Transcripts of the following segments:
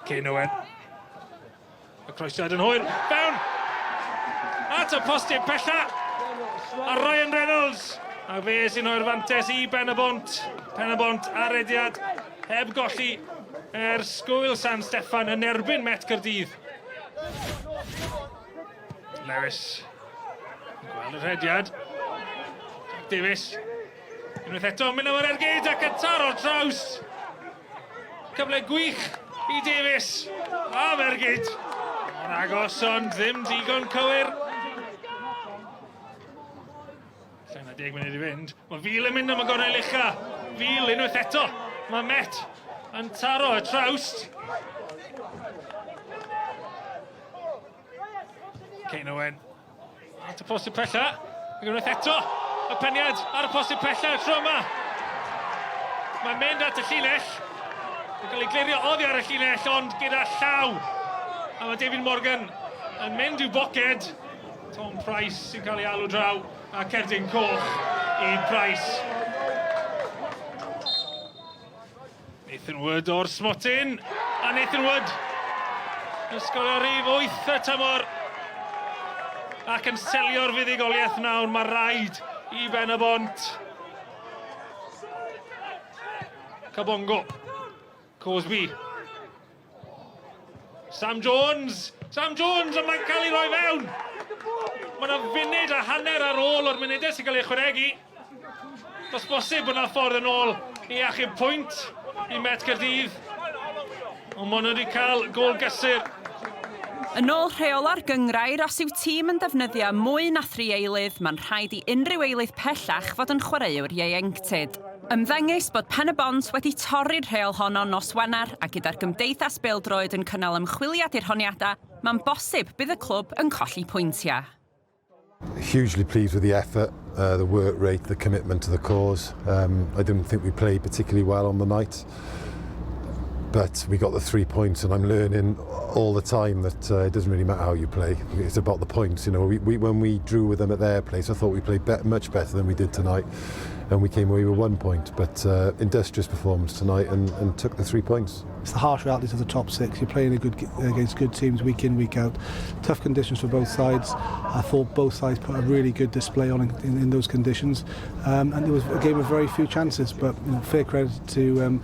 Cyn Owen. Y croesiad yn hwyr. Fewn! At y postyn pella. A Ryan Reynolds. A fe sy'n o'r fantes i Penybont. Penybont arediad. Heb golli sgwyl San Steffan yn erbyn Met Caerdydd. Lewis. Gweld y rhediad. Jack Davies. Unwaith eto, mynd o'r ergyd ac yn taro traws. Cyfle gwych i Davies. A Fergyd. O'r agos ond ddim digon cywir. Lle na 10 munud i fynd. Mae Fil yn mynd am y gorau lucha. Fil unwaith eto. Mae Met yn taro y trawst. Cyn Owen. At y postyn pella. Unwaith eto. Y peniad ar y postyn pella y tro yma. Mae'n mynd at y llinell. Yn cael ei glirio oddi ar y llinell, ond gyda llaw. A mae David Morgan yn mynd i'w boced. Tom Price sy'n cael ei alw draw. A cerdyn coch i Price. Nathan Wood o'r smotyn. A Nathan Wood yn sgorio rif 8 y tymor. Ac yn selio'r fuddugoliaeth nawr. Mae rhaid i Penybont. Cabongo. Cosby. Sam Jones. Sam Jones, ond mae'n cael ei roi fewn. Mae yna funud a hanner ar ôl o'r munudau sy'n cael ei chwaregu. Does bosib bod yna ffordd yn ôl i achub pwynt i Met Caerdydd. Ond maen nhw wedi cael gol gysur. Yn ôl rheola'r gyngrair, os yw tîm yn defnyddio mwy na 3 eilydd, mae'n rhaid i unrhyw eilydd pellach fod yn chwaraewr ieuenctid. Ymddengys bod Pen-y-bont wedi torri'r rheol honno nos Wener a gyda'r Gymdeithas Bêl-droed yn cynnal ymchwiliad i'r honiadau, mae'n bosib bydd y clwb yn colli pwyntiau. Hugely pleased with the effort, the work rate, the commitment to the cause. I didn't think we played particularly well on the night, but we got the 3 points, and I'm learning all the time that it doesn't really matter how you play. It's about the points. You know, when we drew with them at their place, I thought we played much better than we did tonight, and we came away with 1 point. But industrious performance tonight, and took the 3 points. It's the harsh realities of the top 6. You're playing against good teams week in, week out. Tough conditions for both sides. I thought both sides put a really good display on in those conditions, and it was a game of very few chances. But you know, fair credit to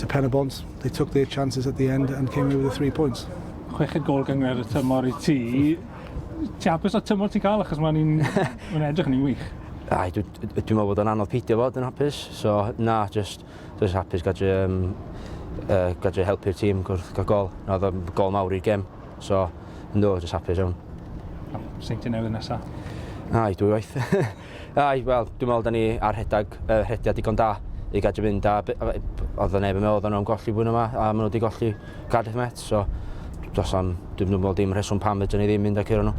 Penybont. They took their chances at the end and came away with the 3 points. Chweched gol gyngor y tymor I ti. Ti hapus o tymor ti'n cael achos mae'n edrych yn ei wych? Dwi'n meddwl bod o'n anodd peidio fod yn hapus, so na, just hapus gadw helpu'r tîm gael gol. Oedd o'n gol mawr i'r gem, so no, just hapus iawn. Sy'n ti newydd nesaf? Ai, 2 waith. Ai, wel, dwi'n meddwl da ni ar rhediad digon da I gadw fynd a oedd o'n neb yn meddwl oedd nhw'n golli blwyddyn yma a maen nhw wedi golli Cardiff Met, so dwi'n meddwl dim rheswm pam ydyn ni ddim mynd ac i'r nhw.